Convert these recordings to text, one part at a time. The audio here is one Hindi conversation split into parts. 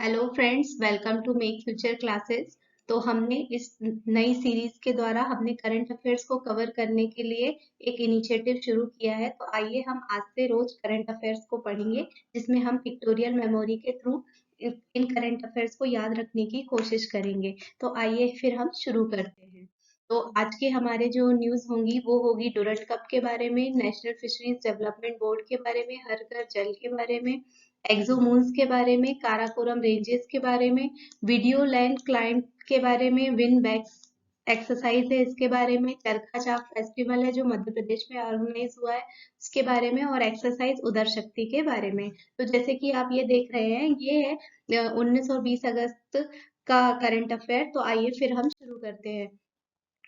Hello friends, welcome to make future classes. तो हमने इस नई सीरीज के द्वारा हमने करंट अफेयर्स को कवर करने के लिए एक इनिशिएटिव शुरू किया है। तो आइए हम आज से रोज करंट अफेयर्स को पढ़ेंगे, जिसमें हम पिक्टोरियल मेमोरी के थ्रू इन करंट अफेयर्स को याद रखने की कोशिश करेंगे। तो आइए फिर हम शुरू करते हैं। तो आज के हमारे जो न्यूज होंगी वो होगी डूरंड कप के बारे में, नेशनल फिशरीज डेवलपमेंट बोर्ड के बारे में, हर घर जल के बारे में, एक्सोमून्स के बारे में, काराकोरम रेंजेस के बारे में, वीडियो लैंड क्लाइंट के बारे में, विन बैक्स एक्सरसाइज है इसके बारे में, चरखा चाक फेस्टिवल है जो मध्य प्रदेश में ऑर्गेनाइज हुआ है उसके बारे में, और एक्सरसाइज उदर शक्ति के बारे में। तो जैसे कि आप ये देख रहे हैं, ये है 19 और 20 अगस्त का करंट अफेयर। तो आइए फिर हम शुरू करते हैं।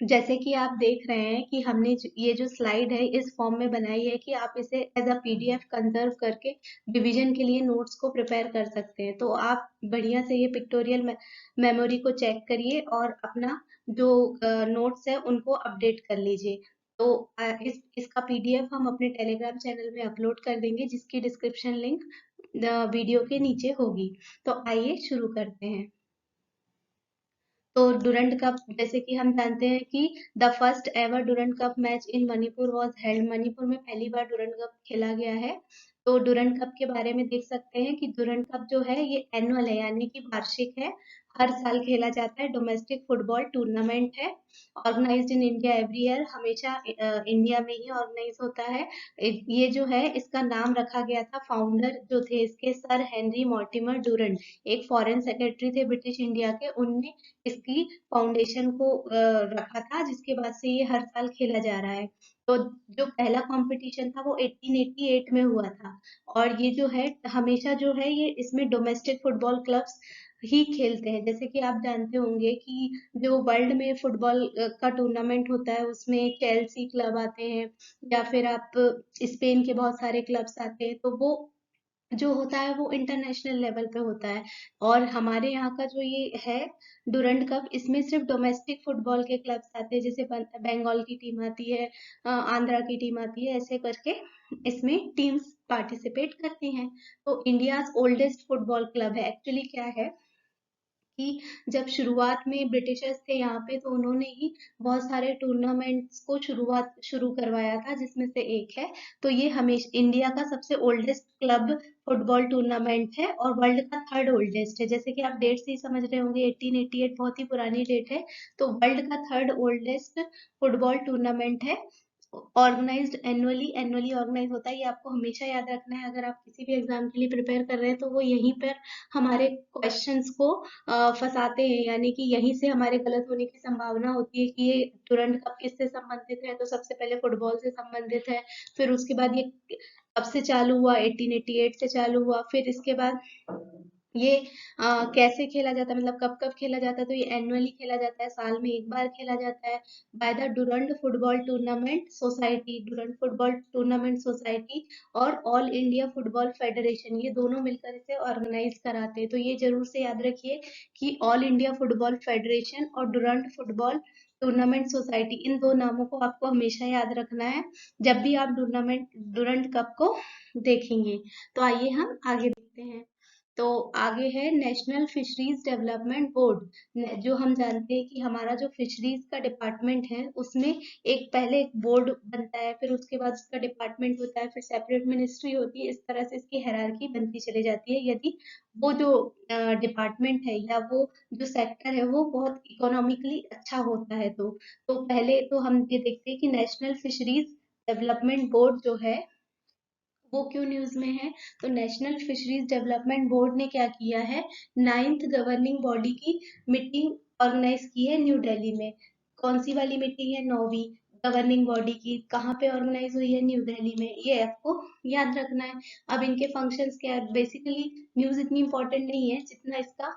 जैसे कि आप देख रहे हैं कि हमने ये जो स्लाइड है इस फॉर्म में बनाई है कि आप इसे एज अ पीडीएफ कंजर्व करके रिवीजन के लिए नोट्स को प्रिपेयर कर सकते हैं। तो आप बढ़िया से ये पिक्टोरियल मेमोरी को चेक करिए और अपना जो नोट्स है उनको अपडेट कर लीजिए। तो इसका पीडीएफ हम अपने टेलीग्राम चैनल में अपलोड कर देंगे, जिसकी डिस्क्रिप्शन लिंक वीडियो के नीचे होगी। तो आइए शुरू करते हैं। तो डूरंड कप, जैसे कि हम जानते हैं कि the first ever Durand cup match in Manipur was held. Manipur में पहली बार डूरंड कप खेला गया है। तो डूरंड कप के बारे में देख सकते हैं कि डूरंड कप जो है ये एनुअल है, यानी कि वार्षिक है, हर साल खेला जाता है। डोमेस्टिक फुटबॉल टूर्नामेंट है, organised in India every year, हमेशा इंडिया में ही ऑर्गेनाइज होता है। ये जो है इसका नाम रखा गया था, फाउंडर जो थे इसके सर हेनरी मॉर्टिमर डूरंड, एक फॉरेन सेक्रेटरी थे ब्रिटिश इंडिया के, उनने इसकी फाउंडेशन को रखा था, जिसके बाद से ये हर साल खेला जा रहा है। तो जो पहला कंपटीशन था वो 1888 में हुआ था। और ये जो है हमेशा जो है ये इसमें डोमेस्टिक फुटबॉल क्लब्स ही खेलते हैं। जैसे कि आप जानते होंगे कि जो वर्ल्ड में फुटबॉल का टूर्नामेंट होता है उसमें चेल्सी क्लब आते हैं, या फिर आप स्पेन के बहुत सारे क्लब्स आते हैं। तो वो जो होता है वो इंटरनेशनल लेवल पे होता है। और हमारे यहाँ का जो ये है डूरंड कप, इसमें सिर्फ डोमेस्टिक फुटबॉल के क्लब्स आते हैं, जैसे बंगाल की टीम आती है, आंध्रा की टीम आती है, ऐसे करके इसमें टीम्स पार्टिसिपेट करती हैं। तो इंडिया ओल्डेस्ट फुटबॉल क्लब है। एक्चुअली क्या है कि जब शुरुआत में ब्रिटिशर्स थे यहाँ पे, तो उन्होंने ही बहुत सारे टूर्नामेंट्स को शुरू करवाया था, जिसमें से एक है। तो ये हमेशा इंडिया का सबसे ओल्डेस्ट क्लब फुटबॉल टूर्नामेंट है और वर्ल्ड का थर्ड ओल्डेस्ट है। जैसे कि आप डेट से ही समझ रहे होंगे, 1888 बहुत ही पुरानी डेट है। तो वर्ल्ड का थर्ड ओल्डेस्ट फुटबॉल टूर्नामेंट है, ऑर्गेनाइज्ड एनुअली ऑर्गेनाइज होता है। ये आपको हमेशा याद रखना है, अगर आप किसी भी एग्जाम के लिए प्रिपेयर कर रहे हैं तो वो यहीं पर हमारे क्वेश्चंस को फंसाते हैं, यानी कि यहीं से हमारे गलत होने की संभावना होती है कि ये डूरंड कप किससे संबंधित है। तो सबसे पहले फुटबॉल से संबंधित है, फिर उसके बाद ये कब से चालू हुआ, 1888 से चालू हुआ, फिर इसके बाद ये कैसे खेला जाता है, मतलब कब कब खेला जाता है। तो ये एनुअली खेला जाता है, साल में एक बार खेला जाता है, by the Durand football tournament society, Durand football tournament society और ऑल इंडिया फुटबॉल फेडरेशन, ये दोनों मिलकर इसे ऑर्गेनाइज कराते हैं। तो ये जरूर से याद रखिए कि ऑल इंडिया फुटबॉल फेडरेशन और डूरंड फुटबॉल टूर्नामेंट सोसाइटी, इन दो नामों को आपको हमेशा याद रखना है जब भी आप डूरंड कप को देखेंगे। तो आइए हम आगे देखते हैं। तो आगे है नेशनल फिशरीज डेवलपमेंट बोर्ड। जो हम जानते हैं कि हमारा जो फिशरीज का डिपार्टमेंट है उसमें एक पहले एक बोर्ड बनता है, फिर उसके बाद उसका डिपार्टमेंट होता है, फिर सेपरेट मिनिस्ट्री होती है। इस तरह से इसकी हायरार्की बनती चली जाती है, यदि वो जो डिपार्टमेंट है या वो जो सेक्टर है वो बहुत इकोनॉमिकली अच्छा होता है। तो पहले तो हम ये देखते हैं कि नेशनल फिशरीज डेवलपमेंट बोर्ड जो है वो क्यों न्यूज में है। तो नेशनल फिशरीज डेवलपमेंट बोर्ड ने क्या किया है, 9th गवर्निंग बॉडी की मीटिंग ऑर्गेनाइज की है न्यू दिल्ली में। कौन सी वाली मीटिंग है, 9वीं गवर्निंग बॉडी की, कहाँ पे ऑर्गेनाइज हुई है, न्यू दिल्ली में। ये आपको याद रखना है। अब इनके फंक्शंस क्या है, बेसिकली न्यूज इतनी इंपॉर्टेंट नहीं है जितना इसका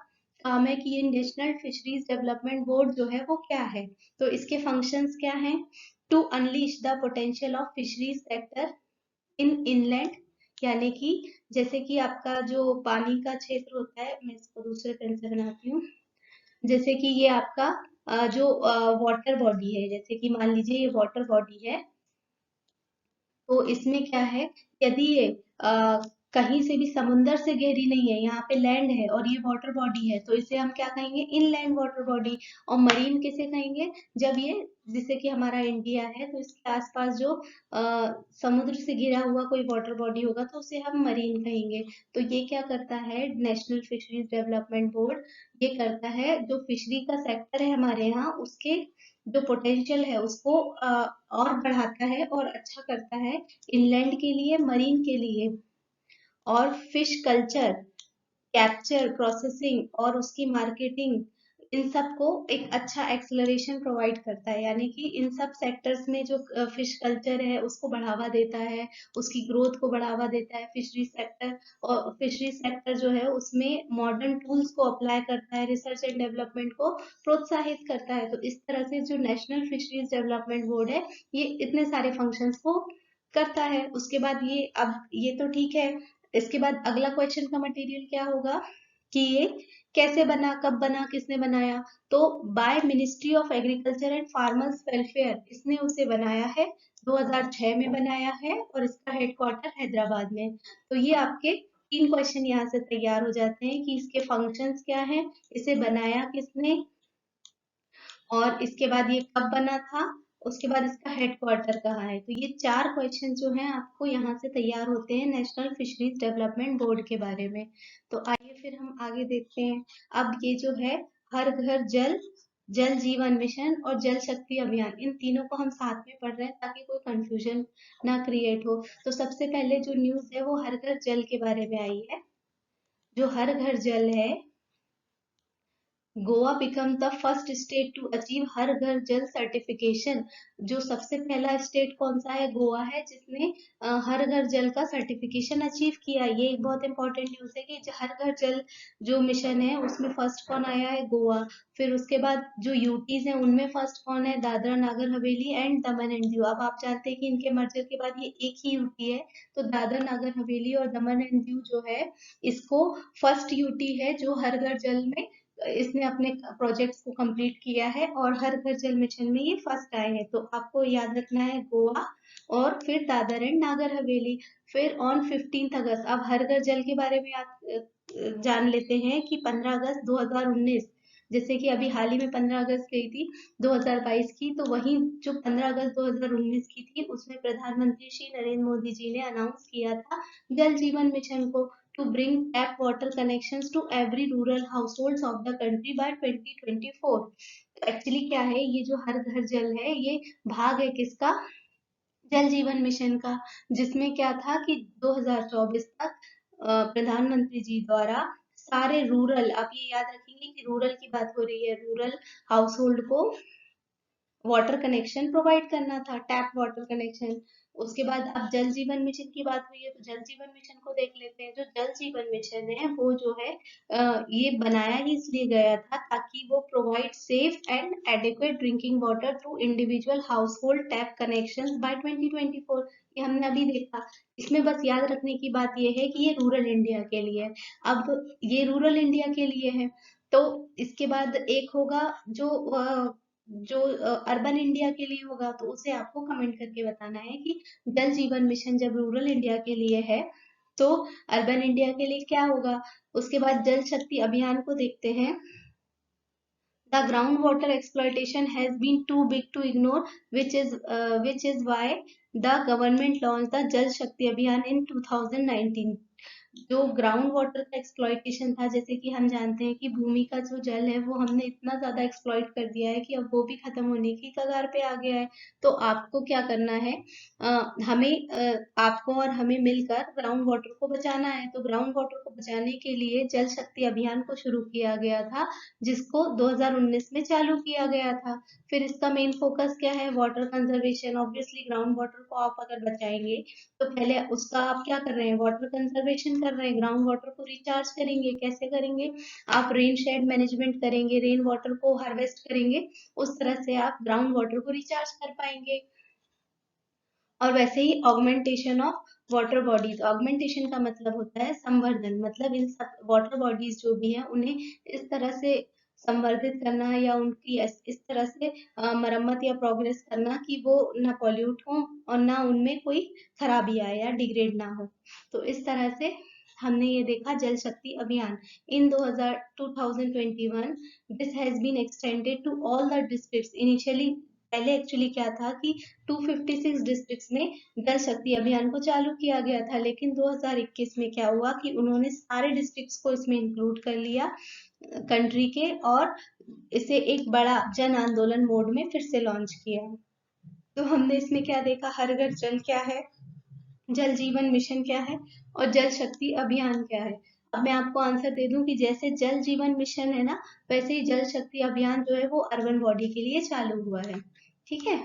काम है कि ये नेशनल फिशरीज डेवलपमेंट बोर्ड जो है वो क्या है। तो इसके फंक्शंस क्या हैं, to unleash the potential of fisheries sector in inland, यानी कि जैसे कि आपका जो पानी का क्षेत्र होता है, मैं इसको दूसरे पेन से बनाती हूँ। जैसे कि ये आपका जो वाटर बॉडी है, जैसे कि मान लीजिए ये वाटर बॉडी है, तो इसमें क्या है, यदि ये कहीं से भी समुंदर से गहरी नहीं है, यहाँ पे लैंड है और ये वाटर बॉडी है, तो इसे हम क्या कहेंगे, इनलैंड वाटर बॉडी। और मरीन किसे कहेंगे, जब ये, जैसे कि हमारा इंडिया है तो इसके आसपास जो समुद्र से घिरा हुआ कोई वाटर बॉडी होगा तो उसे हम मरीन कहेंगे। तो ये क्या करता है, नेशनल फिशरीज डेवलपमेंट बोर्ड, ये करता है जो फिशरी का सेक्टर है हमारे यहाँ, उसके जो पोटेंशियल है उसको और बढ़ाता है और अच्छा करता है, इनलैंड के लिए, मरीन के लिए। और फिश कल्चर, कैप्चर, प्रोसेसिंग और उसकी मार्केटिंग, इन सब को एक अच्छा एक्सेलरेशन प्रोवाइड करता है, यानी कि इन सब सेक्टर्स में जो फिश कल्चर है उसको बढ़ावा देता है, उसकी ग्रोथ को बढ़ावा देता है फिशरी सेक्टर। और फिशरी सेक्टर जो है उसमें मॉडर्न टूल्स को अप्लाई करता है, रिसर्च एंड डेवलपमेंट को प्रोत्साहित करता है। तो इस तरह से जो नेशनल फिशरीज डेवलपमेंट बोर्ड है, ये इतने सारे फंक्शंस को करता है। उसके बाद ये, अब ये तो ठीक है, इसके बाद अगला क्वेश्चन का मटेरियल क्या होगा कि ये कैसे बना, कब बना, किसने बनाया। तो by ministry of agriculture and farmers welfare इसने उसे बनाया है, 2006 में बनाया है, और इसका हेडक्वार्टर हैदराबाद में। तो ये आपके 3 क्वेश्चन यहाँ से तैयार हो जाते हैं कि इसके फंक्शंस क्या हैं, इसे बनाया किसने, और इसके बाद ये कब बना था, उसके बाद इसका हेडक्वार्टर कहाँ है। तो ये 4 क्वेश्चन जो हैं आपको यहाँ से तैयार होते हैं नेशनल फिशरीज डेवलपमेंट बोर्ड के बारे में। तो आइए फिर हम आगे देखते हैं। अब ये जो है, हर घर जल, जल जीवन मिशन और जल शक्ति अभियान, इन तीनों को हम साथ में पढ़ रहे हैं ताकि कोई कंफ्यूजन ना क्रिएट हो। तो सबसे पहले जो न्यूज है वो हर घर जल के बारे में आई है। जो हर घर जल है, Goa become the first state to achieve Har Ghar Jal certification. जो सबसे पहला स्टेट कौन सा है, गोवा है, जिसने हर घर जल का सर्टिफिकेशन अचीव किया। ये एक बहुत इंपॉर्टेंट न्यूज है कि हर घर जल जो मिशन है उसमें फर्स्ट कौन आया है, गोवा। फिर उसके बाद जो यूटीज हैं उनमें फर्स्ट कौन है, Dadra Nagar Haveli and Daman and Diu. अब आप जानते हैं कि इनके मर्जर के बाद ये एक ही यूटी है, तो दादरा नागर हवेली और दमन एंड दीव जो है, इसको फर्स्ट यूटी है जो हर घर जल में इसने अपने प्रोजेक्ट्स को कंप्लीट किया है, और हर घर जल मिशन में ये फर्स्ट आए हैं। तो आपको याद रखना है गोवा, और फिर दादर एंड नागर हवेली। फिर ऑन 15 अगस्त, अब हर घर जल के बारे में जान लेते हैं कि 15 अगस्त 2019, जैसे कि अभी हाल ही में 15 अगस्त गई थी 2022 की, तो वही जो 15 अगस्त 2019 की थी उसमें प्रधानमंत्री श्री नरेंद्र मोदी जी ने अनाउंस किया था जल जीवन मिशन को, to bring tap water connections to every rural households of the country by 2024। Actually क्या है, ये जो हर घर जल है ये भाग है किसका, जल जीवन मिशन का, जिसमें क्या था कि 2024 तक प्रधानमंत्री जी द्वारा सारे रूरल, आप ये याद रखेंगे कि रूरल की बात हो रही है, रूरल हाउस होल्ड को वाटर कनेक्शन प्रोवाइड करना था, टैप वाटर कनेक्शन। उसके बाद अब जल जीवन मिशन की बात हुई है तो जल जीवन मिशन को देख लेते हैं। जो जल जीवन मिशन है वो जो है ये बनाया ही इसलिए गया था ताकि वो provide safe and adequate drinking water through individual household tap connections by 2024। ये हमने अभी देखा। इसमें बस याद रखने की बात ये है कि ये रूरल इंडिया के लिए है। अब ये रूरल इंडिया के लिए है, तो इसके बाद एक होगा जो जो अर्बन इंडिया के लिए होगा, तो उसे आपको कमेंट करके बताना है कि जल जीवन मिशन जब रूरल इंडिया के लिए है तो अर्बन इंडिया के लिए क्या होगा। उसके बाद जल शक्ति अभियान को देखते हैं। The groundwater exploitation has been too big to ignore, which is why the government launched the Jal Shakti Abhiyan in 2019। जो ग्राउंड वाटर का एक्सप्लॉइटेशन था, जैसे कि हम जानते हैं कि भूमि का जो जल है वो हमने इतना ज्यादा एक्सप्लॉइट कर दिया है कि अब वो भी खत्म होने की कगार पे आ गया है। तो आपको क्या करना है, आपको और हमें मिलकर ग्राउंड वाटर को बचाना है। तो ग्राउंड वाटर को बचाने के लिए जल शक्ति अभियान को शुरू किया गया था, जिसको 2019 में चालू किया गया था। फिर इसका मेन फोकस क्या है, water conservation. Obviously ground water को आप अगर बचाएंगे तो पहले उसका आप क्या कर रहे हैं, वाटर कंजर्वेशन कर रहे हैं, ग्राउंड वाटर को रिचार्ज करेंगे। कैसे करेंगे, आप रेन शेड मैनेजमेंट करेंगे, रेन वाटर को हार्वेस्ट करेंगे, उस तरह से आप ग्राउंड वाटर को रिचार्ज कर पाएंगे। और वैसे ही augmentation of water bodies, augmentation का मतलब होता है संवर्धन, मतलब इन सब वाटर बॉडीज जो भी हैं उन्हें इस तरह से संवर्धित करना या उनकी इस तरह से मरम्मत या प्रोग्रेस करना कि वो ना पॉल्यूट हो और ना उनमें कोई खराबी आए या डिग्रेड ना हो। तो इस तरह से हमने ये देखा Jal Shakti Abhiyan in 2021 this has been extended to all the districts. Initially पहले एक्चुअली क्या था कि 256 डिस्ट्रिक्ट्स में जल शक्ति अभियान को चालू किया गया था, लेकिन 2021 में क्या हुआ कि उन्होंने सारे डिस्ट्रिक्ट्स को इसमें इंक्लूड कर लिया कंट्री के, और इसे एक बड़ा जन आंदोलन मोड में फिर से लॉन्च किया। तो हमने इसमें क्या देखा, हर घर जल क्या है, जल जीवन मिशन क्या है और जल शक्ति अभियान क्या है। अब मैं आपको आंसर दे दूं कि जैसे जल जीवन मिशन है ना, वैसे ही जल शक्ति अभियान जो है वो अर्बन बॉडी के लिए चालू हुआ है। ठीक है,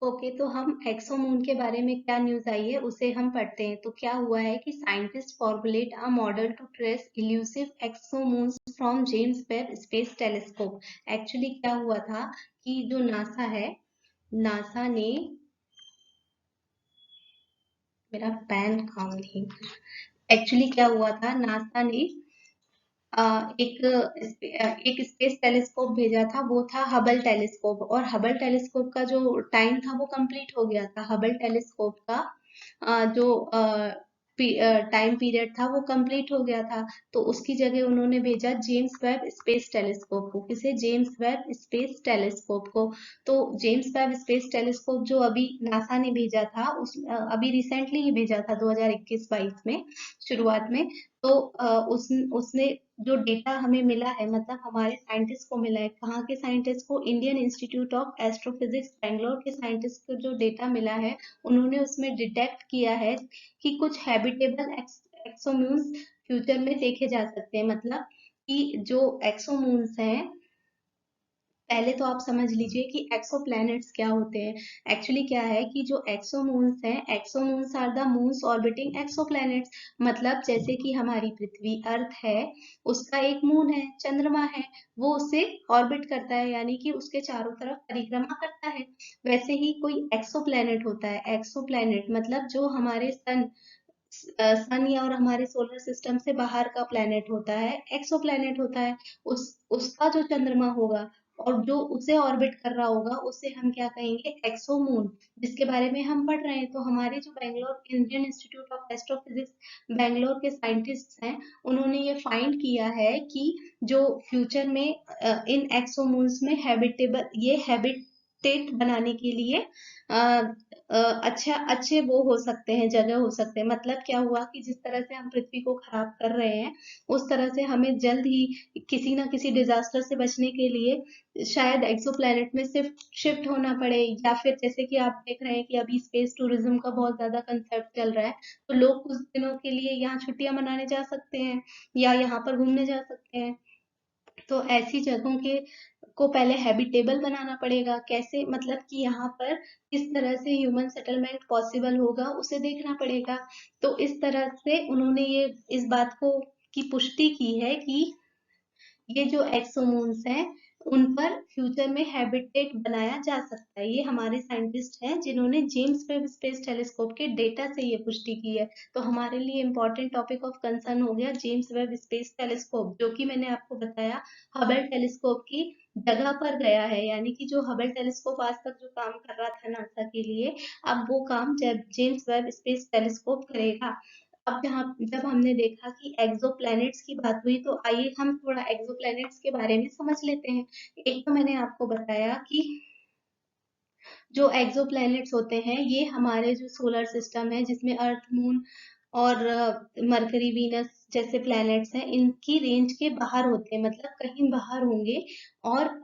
ओके। तो हम एक्सोमून के बारे में क्या न्यूज आई है उसे हम पढ़ते हैं। तो क्या हुआ है कि scientist formulate a model to trace elusive exomoons from James Webb space telescope. Actually क्या हुआ था कि जो नासा है, नासा ने, मेरा पैन काम नहीं, एक्चुअली क्या हुआ था, नासा ने एक स्पेस टेलीस्कोप भेजा था, वो था हबल टेलीस्कोप। और हबल टेलीस्कोप का जो टाइम था वो कंप्लीट हो गया था। हबल टेलीस्कोप का जो टाइम पीरियड था वो कंप्लीट हो गया था। तो उसकी जगह उन्होंने भेजा जेम्स वेब स्पेस टेलीस्कोप को। किसे? जेम्स वेब स्पेस टेलीस्कोप को। तो जेम्स वेब स्पेस टेलीस्कोप जो अभी नासा ने भेजा था, अभी रिसेंटली ही भेजा था 2021-22 में शुरुआत में। तो उसने जो डेटा हमें मिला है, मतलब हमारे साइंटिस्ट को मिला है, कहाँ के साइंटिस्ट को, Indian institute of astrophysics Bangalore के साइंटिस्ट को जो डेटा मिला है, उन्होंने उसमें डिटेक्ट किया है कि कुछ हैबिटेबल एक्सोम्यून्स फ्यूचर में देखे जा सकते हैं। मतलब कि जो एक्सोमून्स हैं, पहले तो आप समझ लीजिए कि एक्सोप्लैनेट्स क्या होते हैं। एक्चुअली क्या है कि जो एक्सोमून्स हैं, exomoons are the moons orbiting exoplanets. मतलब जैसे कि हमारी पृथ्वी अर्थ है, उसका एक मून है, चंद्रमा है, वो उससे ऑर्बिट करता है, यानी कि उसके चारों तरफ परिक्रमा करता है। वैसे ही कोई एक्सोप्लैनेट होता है। एक्सोप्लैनेट मतलब जो हमारे सन या और हमारे सोलर सिस्टम से बाहर का प्लेनेट होता है, एक्सोप्लैनेट होता है। उसका जो चंद्रमा होगा और जो उसे ऑर्बिट कर रहा होगा, उसे हम क्या कहेंगे? एक्सोमून, जिसके बारे में हम पढ़ रहे हैं। तो हमारे जो Bangalore Indian institute of astrophysics Bangalore के साइंटिस्ट हैं, उन्होंने ये फाइंड किया है कि जो फ्यूचर में इन एक्सोमून्स में हैबिटेबल, ये हैबिटेट बनाने के लिए अच्छा अच्छे वो हो सकते हैं, जगह हो सकते हैं। मतलब क्या हुआ कि जिस तरह से हम पृथ्वी को खराब कर रहे हैं, उस तरह से हमें जल्द ही किसी ना किसी डिजास्टर से बचने के लिए शायद एक्सोप्लैनेट में शिफ्ट होना पड़े, या फिर जैसे कि आप देख रहे हैं कि अभी स्पेस टूरिज्म का बहुत ज्यादा कंसेप्ट चल रहा है, तो लोग कुछ दिनों के लिए यहाँ छुट्टियां मनाने जा सकते हैं या यहाँ पर घूमने जा सकते हैं। तो ऐसी जगहों के को पहले हैबिटेबल बनाना पड़ेगा। कैसे? मतलब कि यहाँ पर किस तरह से ह्यूमन सेटलमेंट पॉसिबल होगा, उसे देखना पड़ेगा। तो इस तरह से उन्होंने ये इस बात को की पुष्टि की है कि ये जो एक्सोमून्स हैं, उन पर फ्यूचर में हैबिटेट बनाया जा सकता है। ये हमारे साइंटिस्ट हैं जिन्होंने जेम्स वेब स्पेस टेलीस्कोप के डेटा से ये पुष्टि की है। तो हमारे लिए इम्पोर्टेंट टॉपिक ऑफ कंसर्न हो गया जेम्स वेब स्पेस टेलीस्कोप, जो कि मैंने आपको बताया हबल टेलीस्कोप की जगह पर गया है। यानी कि जो हबल टेलीस्कोप आज तक जो काम कर रहा था नासा के लिए, अब वो काम जेम्स वेब स्पेस टेलीस्कोप करेगा। अब जब हमने देखा कि एक्सोप्लैनेट्स की बात हुई, तो आइए हम थोड़ा एक्सोप्लैनेट्स के बारे में समझ लेते हैं। एक तो मैंने आपको बताया कि जो एक्सोप्लैनेट्स होते हैं, ये हमारे जो सोलर सिस्टम है, जिसमें अर्थ, मून और मरकरी, वीनस जैसे प्लैनेट्स हैं, इनकी रेंज के बाहर होते हैं, मतलब कहीं बाहर होंगे। और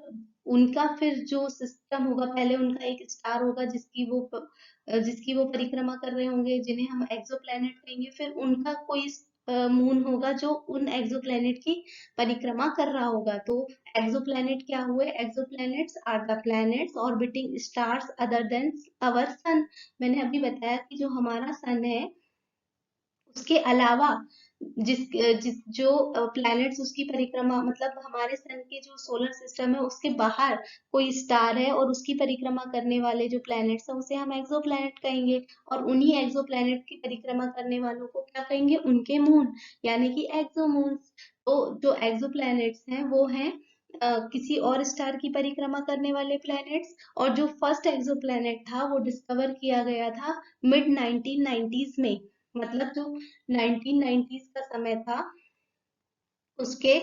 उनका फिर जो सिस्टम होगा, पहले उनका एक स्टार होगा जिसकी वो परिक्रमा कर रहे होंगे, जिन्हें हम एक्सोप्लैनेट कहेंगे। फिर उनका कोई मून होगा जो उन एक्सोप्लैनेट की परिक्रमा कर रहा होगा। तो एक्सोप्लैनेट क्या हुए? Exoplanets are the planets orbiting stars other than our sun. मैंने अभी बताया कि जो हमारा सन है, उसके अलावा जिस जो प्लैनेट्स उसकी परिक्रमा, मतलब हमारे सन के जो सोलर सिस्टम है उसके बाहर कोई स्टार है और उसकी परिक्रमा करने वाले जो प्लैनेट्स हैं उसे हम एक्सो प्लैनेट कहेंगे, और उन्हीं एक्सो प्लैनेट की परिक्रमा करने वालों को क्या कहेंगे, उनके मून, यानी कि एक्सो मून्स। तो जो एक्सो प्लैनेट्स हैं वो हैं किसी और स्टार की परिक्रमा करने वाले प्लैनेट्स, और जो फर्स्ट एक्सो प्लैनेट था वो डिस्कवर किया गया था मिड 1990s में, मतलब जो 1990s का समय था उसके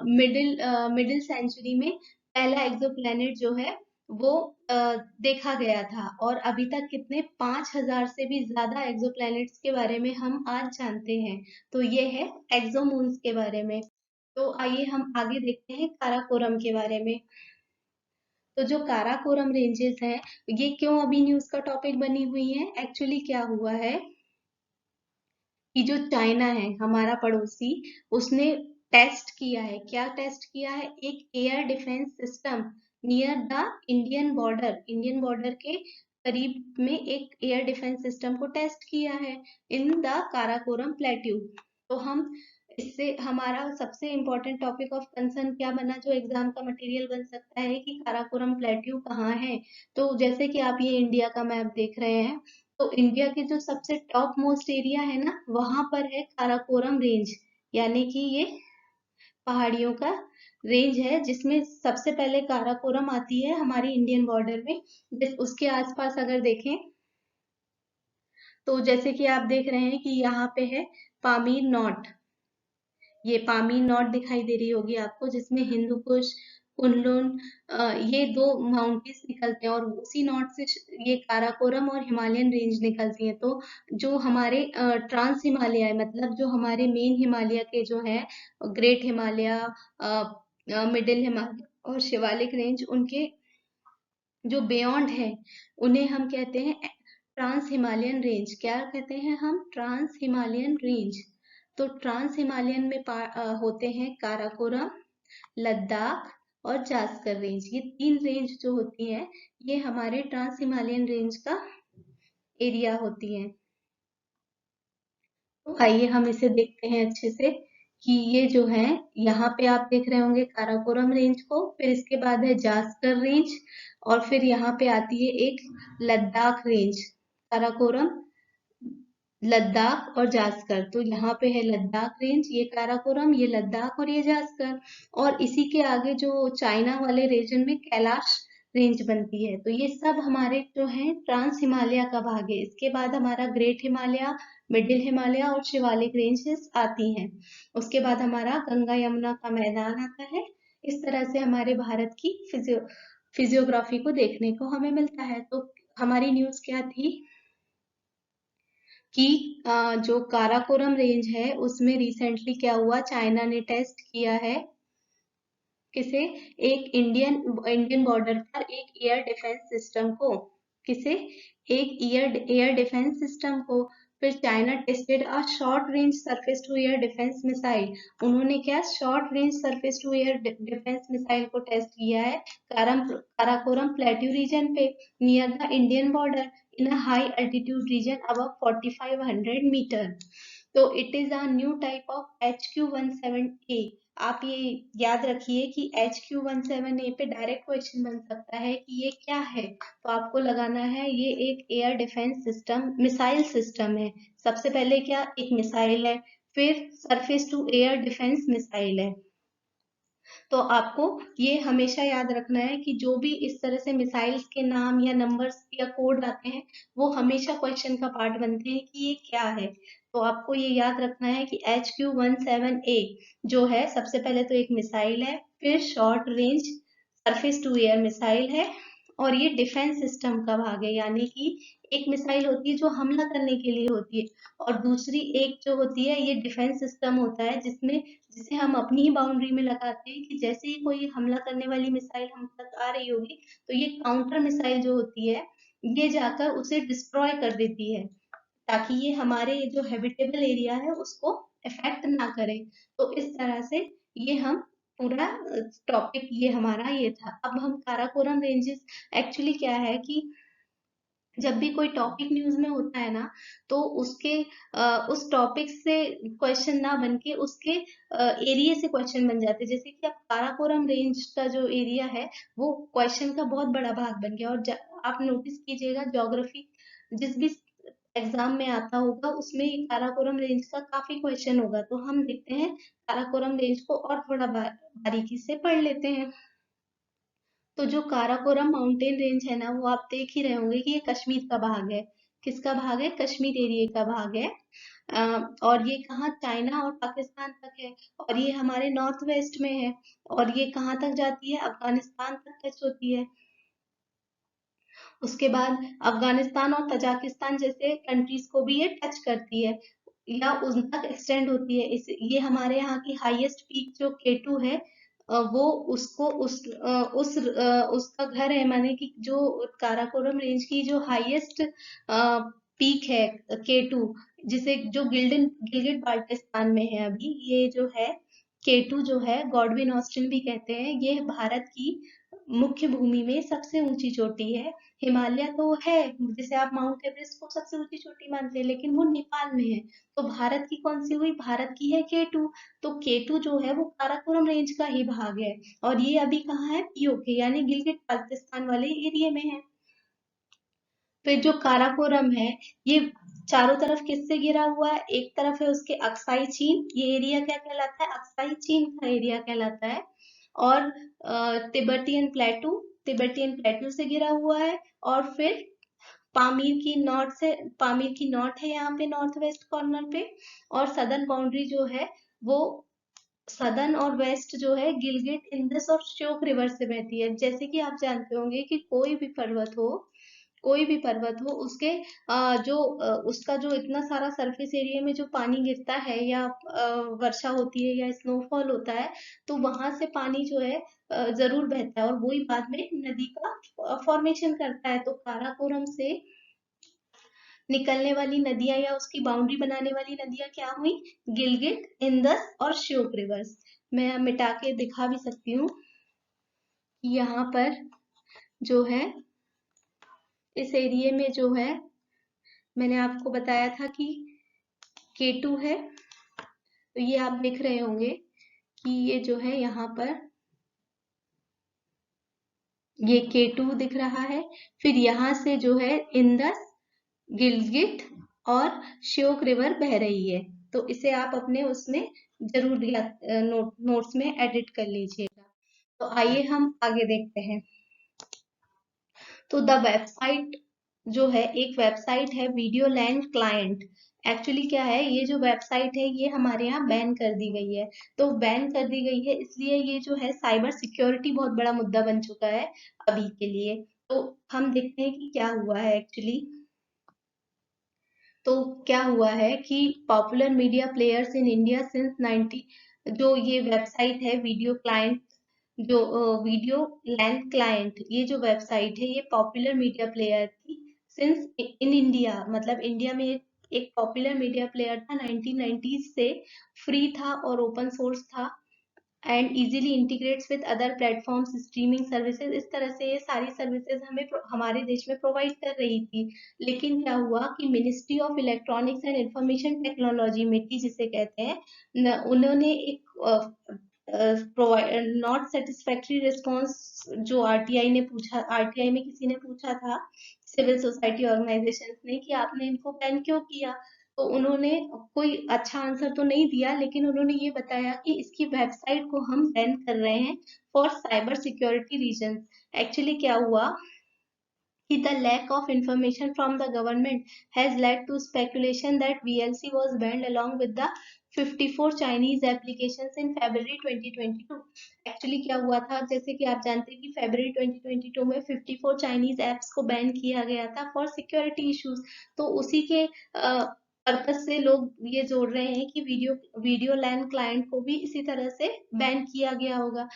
मिडिल सेंचुरी में पहला एक्सोप्लैनेट जो है वो देखा गया था, और अभी तक कितने 5,000 से भी ज्यादा एक्सोप्लैनेट्स के बारे में हम आज जानते हैं। तो ये है एक्सोमून्स के बारे में। तो आइए हम आगे देखते हैं काराकोरम के बारे में। तो जो काराकोरम रेंजेस हैं ये क्यों अभी न्यूज का टॉपिक बनी हुई है, एक्चुअली क्या हुआ है कि जो चाइना है हमारा पड़ोसी, उसने टेस्ट किया है, क्या टेस्ट किया है, एक air defence system near the Indian border के करीब में एक एयर डिफेंस सिस्टम को टेस्ट किया है इन द काराकोरम प्लेट्यू। तो हम इससे हमारा सबसे इम्पोर्टेंट टॉपिक ऑफ कंसर्न क्या बना, जो एग्जाम का मटेरियल बन सकता है कि काराकोरम प्लेट्यू कहाँ है। तो जैसे कि आप ये इंडिया का मैप देख रहे हैं, तो इंडिया के जो सबसे टॉप मोस्ट एरिया है ना वहां पर है काराकोरम रेंज, यानी कि ये पहाड़ियों का रेंज है जिसमें सबसे पहले काराकोरम आती है हमारी इंडियन बॉर्डर में। उसके आसपास अगर देखें तो जैसे कि आप देख रहे हैं कि यहाँ पे है पामीर नॉट, ये पामीर नॉट दिखाई दे रही होगी आपको, जिसमें हिंदू कुश, कुनलुन, ये दो माउंटेन्स निकलते हैं, और उसी नॉट से ये काराकोरम और हिमालयन रेंज निकलती है। तो जो हमारे ट्रांस हिमालय, मतलब जो हमारे मेन हिमालय के जो है ग्रेट हिमालय, मिडिल हिमालय और शिवालिक रेंज, उनके जो बियॉन्ड है उन्हें हम कहते हैं ट्रांस हिमालयन रेंज। क्या कहते हैं हम, ट्रांस हिमालयन रेंज। तो ट्रांस हिमालयन में होते हैं काराकोरम, लद्दाख और जास्कर रेंज, ये तीन रेंज जो होती हैं ये हमारे ट्रांस हिमालयन रेंज का एरिया होती हैं। तो आइए हम इसे देखते हैं अच्छे से कि ये जो है, यहाँ पे आप देख रहे होंगे काराकोरम रेंज को, फिर इसके बाद है जास्कर रेंज, और फिर यहाँ पे आती है एक लद्दाख रेंज। काराकोरम, लद्दाख और जास्कर, तो यहाँ पे है लद्दाख रेंज, ये काराकोरम, ये लद्दाख और ये जास्कर। और इसी के आगे जो चाइना वाले रीजन में कैलाश रेंज बनती है। तो ये सब हमारे जो है ट्रांस हिमालय का भाग है। इसके बाद हमारा ग्रेट हिमालय, मिडिल हिमालय और शिवालिक रेंजेस आती हैं। उसके बाद हमारा गंगा यमुना का मैदान आता है। इस तरह से हमारे भारत की फिजियोग्राफी को देखने को हमें मिलता है। तो हमारी न्यूज क्या थी कि जो काराकोरम रेंज है उसमें रिसेंटली क्या हुआ, चाइना ने टेस्ट किया है किसे, एक इंडियन बॉर्डर पर एक एयर डिफेंस सिस्टम को, किसे, एक एयर डिफेंस सिस्टम को। फिर China tested a short range surface to air defence missile, उन्होंने क्या short range surface to air defence missile को टेस्ट किया है काराकोरम प्लेट्यू रीजन पे near the Indian border in a high altitude region above 4500 metre. तो it is a new type of HQ-17A। आप ये याद रखिए कि HQ-17A पे डायरेक्ट क्वेश्चन बन सकता है कि ये क्या है, तो आपको लगाना है ये एक air defence system, missile system है। सबसे पहले क्या, एक मिसाइल है, फिर surface to air defence missile है। तो आपको ये हमेशा याद रखना है कि जो भी इस तरह से मिसाइल्स के नाम या नंबर्स या कोड आते हैं वो हमेशा क्वेश्चन का पार्ट बनते हैं कि ये क्या है। तो आपको ये याद रखना है कि HQ-17A जो है सबसे पहले तो एक मिसाइल है, फिर short range surface to air missile है, और ये डिफेंस सिस्टम का भाग है, यानी कि एक मिसाइल होती है जो हमला करने के लिए होती है, और दूसरी एक जो होती है ये डिफेंस सिस्टम होता है जिसमें, जिसे हम अपनी ही बाउंड्री में लगाते हैं कि जैसे ही कोई हमला करने वाली मिसाइल हम तक आ रही होगी तो ये काउंटर मिसाइल जो होती है ये जाकर उसे डिस्ट्रॉय कर देती है, ताकि ये हमारे जो हैबिटेबल एरिया है उसको इफेक्ट ना करे। तो इस तरह से ये हम पूरा टॉपिक ये हमारा ये था। अब हम काराकोरम रेंजेस, एक्चुअली क्या है कि जब भी कोई टॉपिक न्यूज में होता है ना, तो उसके उस टॉपिक से क्वेश्चन ना बन के उसके एरिया से क्वेश्चन बन जाते हैं। जैसे कि अब काराकोरम रेंज का जो एरिया है, वो क्वेश्चन का बहुत बड़ा भाग बन गया। और आप नोटिस कीजिएगा, ज्योग्राफी जिस भी एग्जाम में आता होगा उसमें ये काराकोरम रेंज का काफी क्वेश्चन होगा। तो हम देखते हैं काराकोरम रेंज को और थोड़ा बारीकी से पढ़ लेते हैं। तो जो काराकोरम माउंटेन रेंज है ना, वो आप देख ही रहे होंगे कि ये कश्मीर का भाग है। किसका भाग है? कश्मीर एरिया का भाग है। और ये कहाँ? चाइना और पाकिस्तान तक है। और ये हमारे नॉर्थ वेस्ट में है। और ये कहाँ तक जाती है? अफगानिस्तान तक टच होती है। उसके बाद अफगानिस्तान और तजाकिस्तान जैसे कंट्रीज को भी ये टच करती है, या उन तक एक्सटेंड होती है। इस ये हमारे यहाँ की हाईएस्ट पीक जो केटू है, वो उसको उसका घर है, माने कि जो काराकोरम रेंज की जो हाईएस्ट पीक है केटू, जिसे जो गिलगिट बाल्टिस्तान में है अभी, ये जो है केटू जो है, गॉडविन ऑस्टिन भी कहते हैं, ये भारत की मुख्य भूमि में सबसे ऊंची चोटी है। हिमालय तो है, जैसे आप माउंट एवरेस्ट को सबसे ऊंची चोटी मानते हैं, लेकिन वो नेपाल में है। तो भारत की कौन सी हुई? भारत की है केटू। तो केटू जो है वो काराकोरम रेंज का ही भाग है। और ये अभी कहाँ है? पीओके यानी गिलगिट बाल्टिस्तान वाले एरिया में है। फिर जो काराकोरम है, ये चारों तरफ किससे घिरा हुआ है? एक तरफ है उसके अक्साई चीन, ये एरिया क्या कहलाता है? अक्साई चीन का एरिया कहलाता है। और तिब्बतियन प्लेटू से घिरा हुआ है। और फिर पामीर की नॉर्थ है यहाँ पे, नॉर्थ वेस्ट कॉर्नर पे। और सदर्न बाउंड्री जो है वो, सदर्न और वेस्ट जो है, गिलगिट इंदस और श्योक रिवर से बहती है। जैसे कि आप जानते होंगे कि कोई भी पर्वत हो उसके उसका जो इतना सारा सरफेस एरिया में जो पानी गिरता है, या वर्षा होती है या स्नोफॉल होता है, तो वहां से पानी जो है जरूर बहता है, और वही बाद में नदी का फॉर्मेशन करता है। तो काराकोरम से निकलने वाली नदियां या उसकी बाउंड्री बनाने वाली नदियां क्या हुई? गिलगिट, इंदस और श्योक रिवर्स। मैं मिटा के दिखा भी सकती हूँ कि यहाँ पर जो है, इस एरिया में जो है, मैंने आपको बताया था कि केटू है। तो ये आप देख रहे होंगे कि ये जो है यहाँ पर, ये केटू दिख रहा है। फिर यहाँ से जो है इंदस, गिलगिट और श्योक रिवर बह रही है। तो इसे आप अपने उसमें जरूर नोट्स में एडिट कर लीजिएगा। तो आइए हम आगे देखते हैं। तो द वेबसाइट जो है, एक वेबसाइट है वीडियो लैंड क्लाइंट। एक्चुअली क्या है, ये जो वेबसाइट है ये हमारे यहाँ बैन कर दी गई है। तो बैन कर दी गई है इसलिए ये जो है साइबर सिक्योरिटी बहुत बड़ा मुद्दा बन चुका है अभी के लिए। तो हम देखते हैं कि क्या हुआ है एक्चुअली। तो क्या हुआ है कि popular media players in India since 90, जो ये वेबसाइट है वीडियो क्लाइंट, जो वीडियो लैंड क्लाइंट, ये जो वेबसाइट है ये पॉपुलर मीडिया प्लेयर थी सिंस इन इंडिया, मतलब इंडिया में एक पॉपुलर मीडिया प्लेयर था 1990s से। फ्री था और ओपन सोर्स था, and easily integrates with other platforms, streaming services. इस तरह से ये सारी सर्विसेज हमारे देश में प्रोवाइड कर रही थी। लेकिन क्या हुआ कि ministry of electronics and information technology, मिट्टी जिसे कहते हैं, उन्होंने एक नॉट सेटिस्फैक्ट्री रिस्पॉन्स, जो आरटीआई ने पूछा, आरटीआई में किसी ने पूछा था, सिविल सोसाइटी ऑर्गेनाइजेशन ने, कि आपने इनको बैन क्यों किया। तो उन्होंने कोई अच्छा आंसर तो नहीं दिया, लेकिन उन्होंने ये बताया कि इसकी वेबसाइट को हम बैन कर रहे हैं for cyber security reason. Actually क्या हुआ कि the lack of information from the government has led to speculation that VLC was banned along with the 54 Chinese applications in February 2022। Actually क्या हुआ था, जैसे कि आप जानते हैं कि फरवरी 2022 में 54 चाइनीज एप्स को बैन किया गया था फॉर सिक्योरिटी इश्यूज। तो उसी के पर्पज से लोग ये जोड़ रहे हैं कि वीडियो लैन क्लाइंट को भी इसी तरह से बैन किया गया होगा।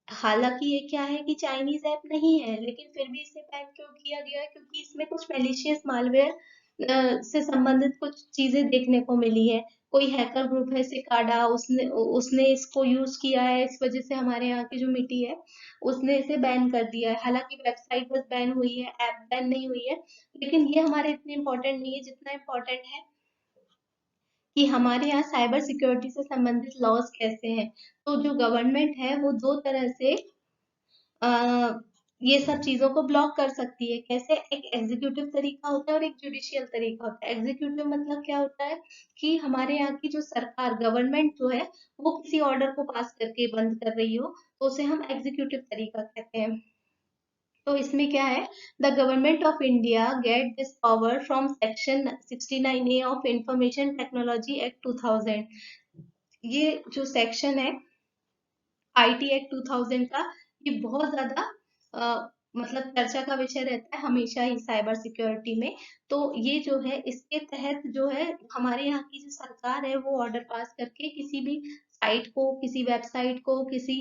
हालांकि ये क्या है कि चाइनीज ऐप नहीं है, लेकिन फिर भी इसे बैन क्यों किया गया है? क्योंकि इसमें कुछ मैलिशियस मालवेयर से संबंधित कुछ चीजें देखने को मिली है। कोई हैकर ग्रुप है सिकाडा, उसने उसने इसको यूज किया है, इस वजह से हमारे यहाँ की जो मिट्टी है उसने इसे बैन कर दिया है। हालांकि वेबसाइट बस बैन हुई है, ऐप बैन नहीं हुई है, लेकिन ये हमारे इतने इम्पोर्टेंट नहीं है जितना इम्पोर्टेंट है कि हमारे यहाँ साइबर सिक्योरिटी से संबंधित लॉज कैसे हैं। तो जो गवर्नमेंट है वो दो तरह से अ, ये सब चीजों को ब्लॉक कर सकती है। कैसे? एक एग्जीक्यूटिव तरीका होता है और एक जुडिशियल तरीका होता है। एग्जीक्यूटिव मतलब क्या होता है कि हमारे यहाँ की जो सरकार गवर्नमेंट जो है वो किसी ऑर्डर को पास करके बंद कर रही हो, तो उसे हम एग्जीक्यूटिव तरीका कहते हैं। तो इसमें क्या है, the government of India get this power from section 69A of information technology act 2000। ये जो सेक्शन है आईटी एक्ट 2000 का, ये बहुत ज्यादा मतलब चर्चा का विषय रहता है हमेशा ही साइबर सिक्योरिटी में। तो ये जो है इसके तहत जो है हमारे यहाँ की जो सरकार है वो ऑर्डर पास करके किसी भी साइट को, किसी वेबसाइट को, किसी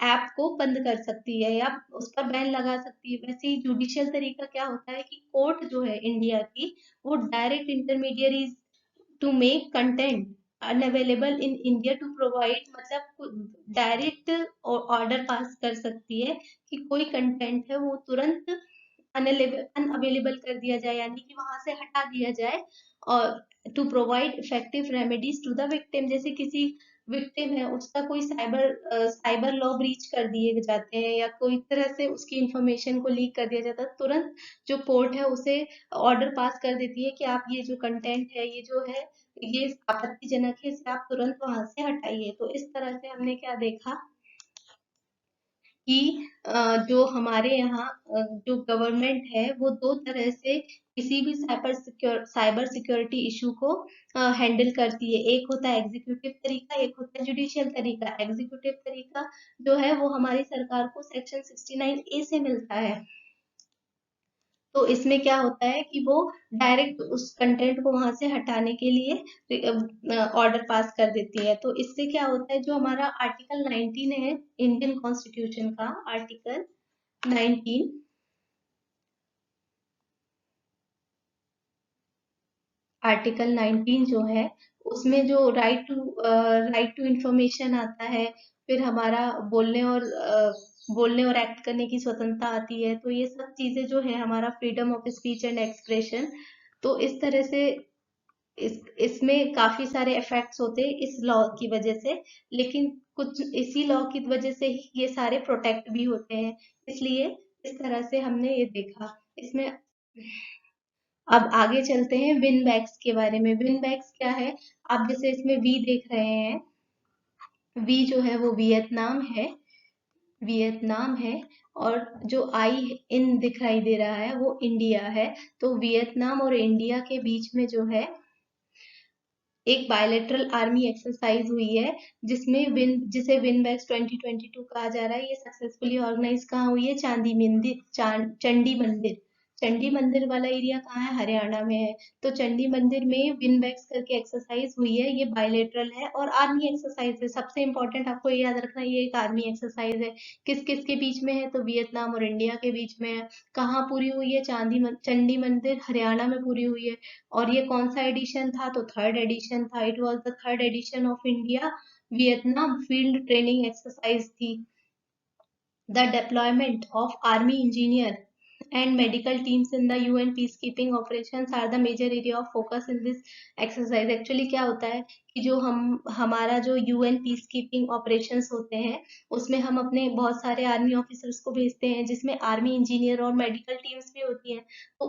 ऐप को बंद कर सकती है या उस पर बैन लगा सकती है। वैसे ही जुडिशियल तरीका क्या होता है कि कोर्ट जो है इंडिया की वो direct intermediaries to make content unavailable in India to provide, मतलब डायरेक्ट ऑर्डर पास कर सकती है कि कोई कंटेंट है वो तुरंत अनअवेलेबल कर दिया जाए, यानी कि वहां से हटा दिया जाए। और to provide effective remedies to the victim, जैसे किसी विक्टिम है उसका कोई साइबर लॉ ब्रीच कर दिए जाते हैं या कोई तरह से उसकी इंफॉर्मेशन को लीक कर दिया जाता है, तुरंत जो कोर्ट है उसे ऑर्डर पास कर देती है कि आप ये जो कंटेंट है, ये जो है ये आपत्तिजनक है, इसे आप तुरंत वहां से हटाइए। तो इस तरह से हमने क्या देखा कि जो हमारे यहाँ जो गवर्नमेंट है वो दो तरह से किसी भी साइबर सिक्योरिटी इशू को हैंडल करती है। एक होता है एग्जीक्यूटिव तरीका, एक होता है जुडिशियल तरीका। एग्जीक्यूटिव तरीका जो है वो हमारी सरकार को सेक्शन 69A से मिलता है। तो इसमें क्या होता है कि वो डायरेक्ट उस कंटेंट को वहां से हटाने के लिए ऑर्डर पास कर देती है। तो इससे क्या होता है, जो हमारा आर्टिकल 19 है इंडियन कॉन्स्टिट्यूशन का, आर्टिकल 19, आर्टिकल 19 जो है उसमें जो राइट टू इंफॉर्मेशन आता है, फिर हमारा बोलने और एक्ट करने की स्वतंत्रता आती है। तो ये सब चीजें जो है हमारा freedom of speech and expression. तो इस तरह से इसमें काफी सारे इफेक्ट्स होते हैं इस लॉ की वजह से, लेकिन कुछ इसी लॉ की वजह से ही ये सारे प्रोटेक्ट भी होते हैं। इसलिए इस तरह से हमने ये देखा इसमें। अब आगे चलते हैं विन बैग्स के बारे में। विन बैग्स क्या है? आप जैसे इसमें वी देख रहे हैं, वी जो है वो वियतनाम है, वियतनाम है। और जो आई इन दिखाई दे रहा है वो इंडिया है। तो वियतनाम और इंडिया के बीच में जो है एक बायलैटरल आर्मी एक्सरसाइज हुई है, जिसे विनबैक्स 2022 कहा जा रहा है। ये सक्सेसफुली ऑर्गेनाइज कहाँ हुई है? चंडी मंदिर। चंडी मंदिर वाला एरिया कहाँ है? हरियाणा में है। तो चंडी मंदिर में विनबैक्स करके एक्सरसाइज हुई है। ये बायलैटरल है और आर्मी एक्सरसाइज है। सबसे इंपॉर्टेंट आपको ये याद रखना है, ये एक आर्मी एक्सरसाइज है। किस किस के बीच में है? तो वियतनाम और इंडिया के बीच में है। कहाँ पूरी हुई है? चंडी मंदिर हरियाणा में पूरी हुई है। और ये कौन सा एडिशन था? तो थर्ड एडिशन था। It was the third edition of India Vietnam field training exercise थी। The deployment of army engineer and medical teams in the UN peacekeeping operations are the major area of focus in this exercise. Actually क्या होता है कि जो हमारा जो यूएन पीस कीपिंग ऑपरेशंस होते हैं उसमें हम अपने बहुत सारे आर्मी ऑफिसर्स को भेजते हैं, जिसमें आर्मी इंजीनियर और मेडिकल टीम्स भी होती हैं। तो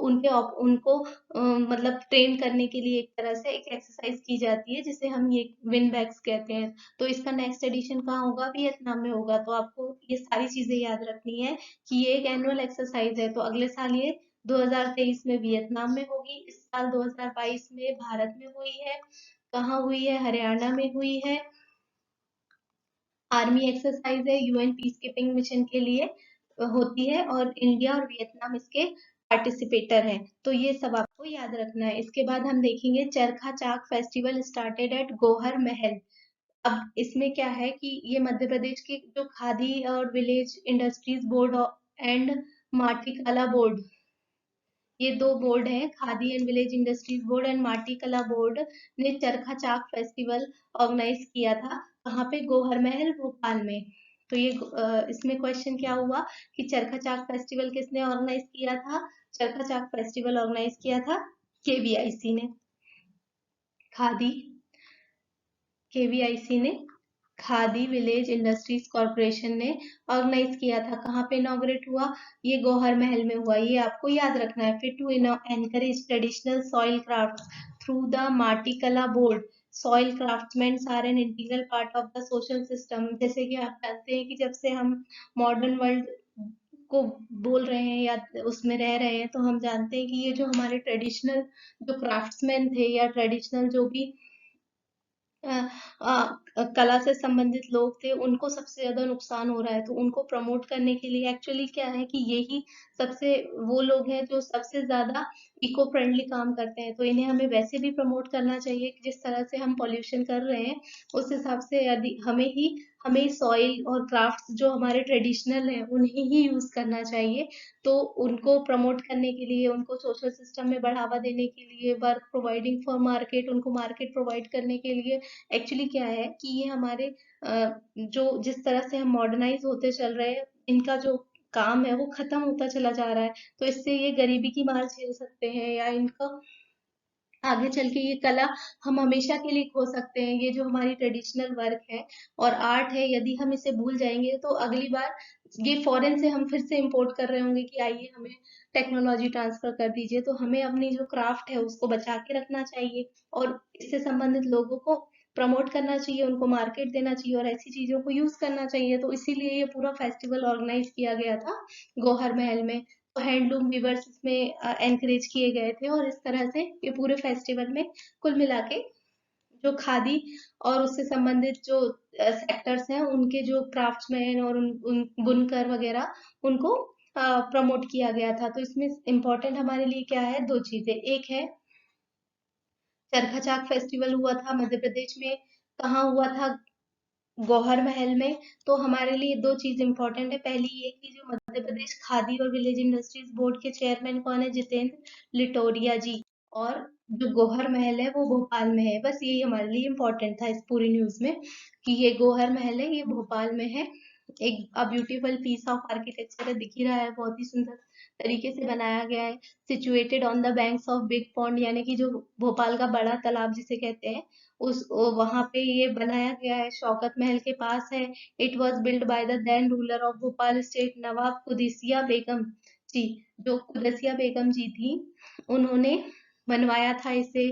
उनको मतलब ट्रेन करने के लिए एक तरह से एक एक्सरसाइज की जाती है जिसे हम ये विन बैग्स कहते हैं। तो इसका नेक्स्ट एडिशन कहाँ होगा? वियतनाम में होगा। तो आपको ये सारी चीजें याद रखनी है कि ये एक एनुअल एक्सरसाइज है। तो अगले साल ये 2023 में वियतनाम में होगी, इस साल 2022 में भारत में हुई है। कहाँ हुई है? हरियाणा में हुई है। आर्मी एक्सरसाइज है, यूएन पीस कीपिंग मिशन के लिए होती है और इंडिया और वियतनाम इसके पार्टिसिपेटर हैं। तो ये सब आपको याद रखना है। इसके बाद हम देखेंगे चरखा चाक फेस्टिवल स्टार्टेड एट गोहर महल। अब इसमें क्या है कि ये मध्य प्रदेश के जो खादी और village industries board and Matikala board, ये दो बोर्ड हैं, Khadi and village industries board and Mati Kala board ने चरखा चाक फेस्टिवल ऑर्गेनाइज किया था। कहाँ पे? गोहर महल, भोपाल में। तो ये इसमें क्वेश्चन क्या हुआ कि चरखा चाक फेस्टिवल किसने ऑर्गेनाइज किया था? चरखा चाक फेस्टिवल ऑर्गेनाइज किया था केवीआईसी ने। खादी, केवीआईसी ने, खादी विलेज इंडस्ट्रीज कॉरपोरेशन ने ऑर्गेनाइज किया था। कहाँ पे इनॉग्रेट हुआ? ये गौहर महल में हुआ। ये आपको याद रखना है। फिर to encourage traditional soil craft through the Mati Kala board, soil craftsman are an integral part of the social system. जैसे कि आप जानते हैं कि जब से हम मॉडर्न वर्ल्ड को बोल रहे हैं या उसमें रह रहे हैं, तो हम जानते हैं कि ये जो हमारे ट्रेडिशनल जो क्राफ्ट्समैन थे या ट्रेडिशनल जो भी कला से संबंधित लोग थे, उनको सबसे ज्यादा नुकसान हो रहा है। तो उनको प्रमोट करने के लिए एक्चुअली क्या है कि यही सबसे वो लोग हैं जो सबसे ज्यादा इको फ्रेंडली काम करते हैं। तो इन्हें हमें वैसे भी प्रमोट करना चाहिए कि जिस तरह से हम पॉल्यूशन कर रहे हैं, उस हिसाब से यदि हमें सॉइल और क्राफ्ट्स जो हमारे ट्रेडिशनल हैं उन्हें ही यूज करना चाहिए। तो उनको प्रमोट करने के लिए, उनको सोशल सिस्टम में बढ़ावा देने के लिए, वर्क प्रोवाइडिंग फॉर मार्केट, उनको मार्केट प्रोवाइड करने के लिए एक्चुअली क्या है कि ये हमारे जो जिस तरह से हम मॉडर्नाइज होते चल रहे हैं, इनका जो काम है वो खत्म होता चला जा रहा है। तो इससे ये गरीबी की मार झेल सकते हैं या इनका आगे चल के ये कला हम हमेशा के लिए खो सकते हैं। ये जो हमारी ट्रेडिशनल वर्क है और आर्ट है, यदि हम इसे भूल जाएंगे तो अगली बार ये फॉरेन से हम फिर से इंपोर्ट कर रहे होंगे कि आइए हमें टेक्नोलॉजी ट्रांसफर कर दीजिए। तो हमें अपनी जो क्राफ्ट है उसको बचा के रखना चाहिए और इससे संबंधित लोगों को प्रमोट करना चाहिए, उनको मार्केट देना चाहिए और ऐसी चीजों को यूज करना चाहिए। तो इसीलिए ये पूरा फेस्टिवल ऑर्गेनाइज किया गया था गोहर महल में। तो हैंडलूम वीवर्स इसमें एनकरेज किए गए थे और इस तरह से ये पूरे फेस्टिवल में कुल मिला के जो खादी और उससे संबंधित जो सेक्टर्स हैं, उनके जो क्राफ्ट्समैन और उन बुनकर वगैरह, उनको प्रमोट किया गया था। तो इसमें इम्पोर्टेंट हमारे लिए क्या है? दो चीजें। एक है चरखा चाक फेस्टिवल हुआ था मध्य प्रदेश में। कहाँ हुआ था? गौहर महल में। तो हमारे लिए दो चीज इंपॉर्टेंट है। पहली ये कि जो मध्य प्रदेश खादी और विलेज इंडस्ट्रीज बोर्ड के चेयरमैन कौन है? जितेंद्र लिटोरिया जी। और जो गौहर महल है वो भोपाल में है। बस यही हमारे लिए इम्पोर्टेंट था इस पूरी न्यूज में कि ये गौहर महल है, ये भोपाल में है। एक ब्यूटीफुल पीस ऑफ आर्किटेक्चर है, दिख ही रहा है, बहुत ही सुंदर तरीके से बनाया गया है। Situated on the banks of big pond, यानी कि जो भोपाल का बड़ा तालाब जिसे कहते हैं, वहां पे ये बनाया गया है, शौकत महल के पास है। It was build by the then ruler of Bhopal state Nawab Qudsia Begum ji. जो कुदसिया बेगम जी थी, उन्होंने बनवाया था इसे।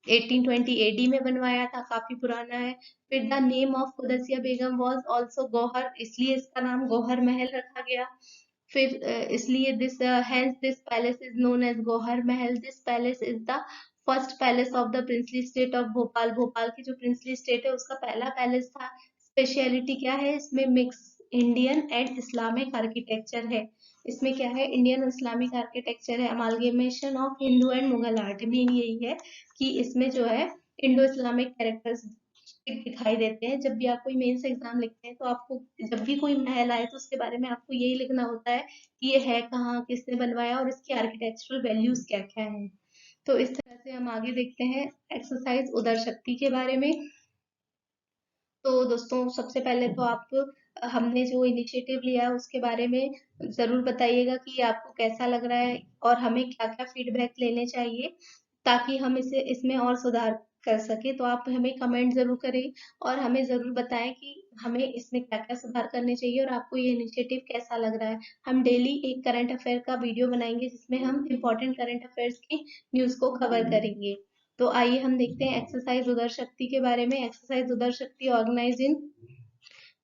1820 एडी में बनवाया था, काफी पुराना है। फिर the name of Qudsia Begum was also Gauhar, इसलिए इसका नाम गौहर महल रखा गया। फिर इसलिए this palace is known as Gauhar Mahal. This palace is the first palace of the princely state of Bhopal. Bhopal की जो प्रिंसली स्टेट है उसका पहला पैलेस था। स्पेशलिटी क्या है इसमें? Mix Indian and Islamic architecture है। इसमें क्या है? इंडियन इस्लामिक आर्किटेक्चर है, amalgamation of Hindu and Mughal art. Main यही है कि इसमें जो है इंडो इस्लामिक कैरेक्टर्स दिखाई देते हैं। जब भी आप कोई मेंस एग्जाम लिखते हैं तो आपको जब भी कोई महल आए तो उसके बारे में आपको यही लिखना होता है कि ये है कहाँ, किसने बनवाया और इसकी आर्किटेक्चरल वैल्यूज क्या क्या हैं। तो इस तरह से हम आगे देखते हैं एक्सरसाइज उदर शक्ति के बारे में। तो दोस्तों सबसे पहले तो आप हमने जो इनिशिएटिव लिया है उसके बारे में जरूर बताइएगा कि आपको कैसा लग रहा है और हमें क्या क्या फीडबैक लेने चाहिए ताकि हम इसे इसमें और सुधार कर सके। तो आप हमें कमेंट जरूर करें और हमें जरूर बताएं कि हमें इसमें क्या क्या सुधार करने चाहिए और आपको ये इनिशिएटिव कैसा लग रहा है। हम डेली एक करंट अफेयर का वीडियो बनाएंगे जिसमें हम इम्पोर्टेंट करंट अफेयर्स की न्यूज को कवर करेंगे। तो आइए हम देखते हैं एक्सरसाइज उदर शक्ति के बारे में। एक्सरसाइज उदर शक्ति ऑर्गेनाइज इन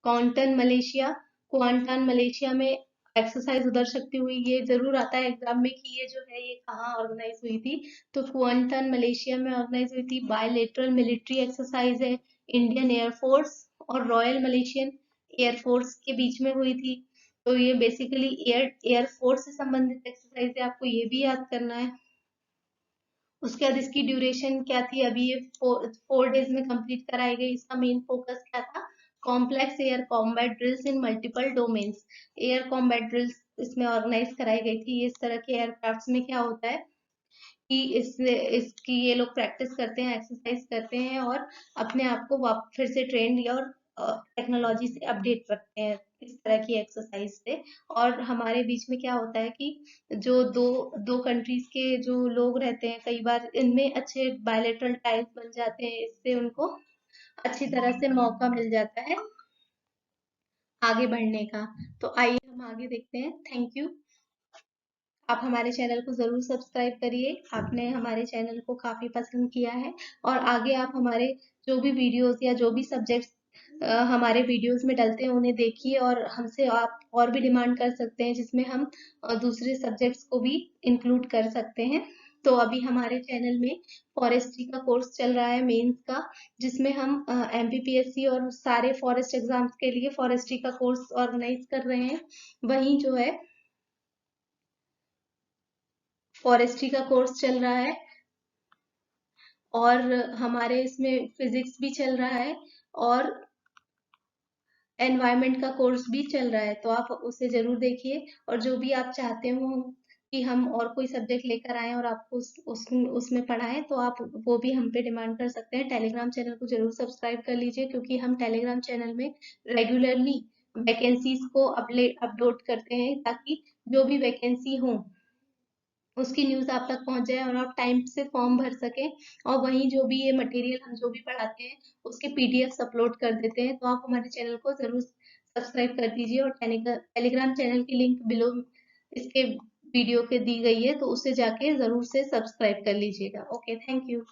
क्वांटन मलेशिया। क्वांटन मलेशिया में एक्सरसाइज उदर शक्ति हुई। ये जरूर आता है एग्जाम में कि ये जो है ये कहाँ ऑर्गेनाइज हुई थी। तो क्वांटन मलेशिया में ऑर्गेनाइज हुई थी। बायलेटरल मिलिट्री एक्सरसाइज है, इंडियन एयरफोर्स और रॉयल मलेशियन एयरफोर्स के बीच में हुई थी। तो ये बेसिकली एयरफोर्स से संबंधित एक्सरसाइज है, आपको ये भी याद करना है। उसके बाद इसकी ड्यूरेशन क्या थी? अभी ये 4 डेज में कंप्लीट कराई गई। इसका मेन फोकस क्या था? कॉम्प्लेक्स एयर कॉम्बैट ड्रिल्स इन multiple domains. Air combat drills इसमें ऑर्गेनाइज कराई गई थी। इस तरह के एयरक्राफ्ट्स में क्या होता है कि इसकी ये लोग प्रैक्टिस करते हैं, एक्सरसाइज करते हैं और अपने आप को फिर से ट्रेंड और टेक्नोलॉजी से अपडेट रखते हैं इस तरह की एक्सरसाइज से। और हमारे बीच में क्या होता है कि जो दो दो कंट्रीज के जो लोग रहते हैं, कई बार इनमें अच्छे बायलेटरल टाइज बन जाते हैं, इससे उनको अच्छी तरह से मौका मिल जाता है आगे बढ़ने का। तो आइए हम आगे देखते हैं। Thank you. आप हमारे चैनल को ज़रूर सब्सक्राइब करिए। आपने हमारे चैनल को काफ़ी पसंद किया है और आगे आप हमारे जो भी वीडियोस या जो भी सब्जेक्ट्स हमारे वीडियोस में डलते हैं उन्हें देखिए और हमसे आप और भी डिमांड कर सकते हैं, जिसमें हम दूसरे सब्जेक्ट्स को भी इंक्लूड कर सकते हैं। तो अभी हमारे चैनल में फॉरेस्ट्री का कोर्स चल रहा है मेंस का, जिसमें हम एमपीपीएससी और सारे फॉरेस्ट एग्जाम्स के लिए फॉरेस्ट्री का कोर्स ऑर्गेनाइज कर रहे हैं। वहीं जो है फॉरेस्ट्री का कोर्स चल रहा है और हमारे इसमें फिजिक्स भी चल रहा है और एनवायरनमेंट का कोर्स भी चल रहा है। तो आप उसे जरूर देखिए और जो भी आप चाहते हो कि हम और कोई सब्जेक्ट लेकर आए और आपको उसमें पढ़ाएं, तो आप वो भी हम पे डिमांड कर सकते हैं। टेलीग्राम चैनल को जरूर सब्सक्राइब कर लीजिए, क्योंकि हम टेलीग्राम चैनल में रेगुलरली वैकेंसीज को अपलोड करते हैं, ताकि जो भी वैकेंसी हो उसकी न्यूज़ आप तक पहुंच जाए और आप टाइम से फॉर्म भर सकें। और वहीं जो भी ये मटेरियल हम जो भी पढ़ाते हैं उसके पीडीएफ अपलोड कर देते हैं। तो आप हमारे चैनल को जरूर सब्सक्राइब कर दीजिए और टेलीग्राम चैनल की लिंक बिलो इसके वीडियो के दी गई है, तो उससे जाके जरूर से सब्सक्राइब कर लीजिएगा। Okay, thank you.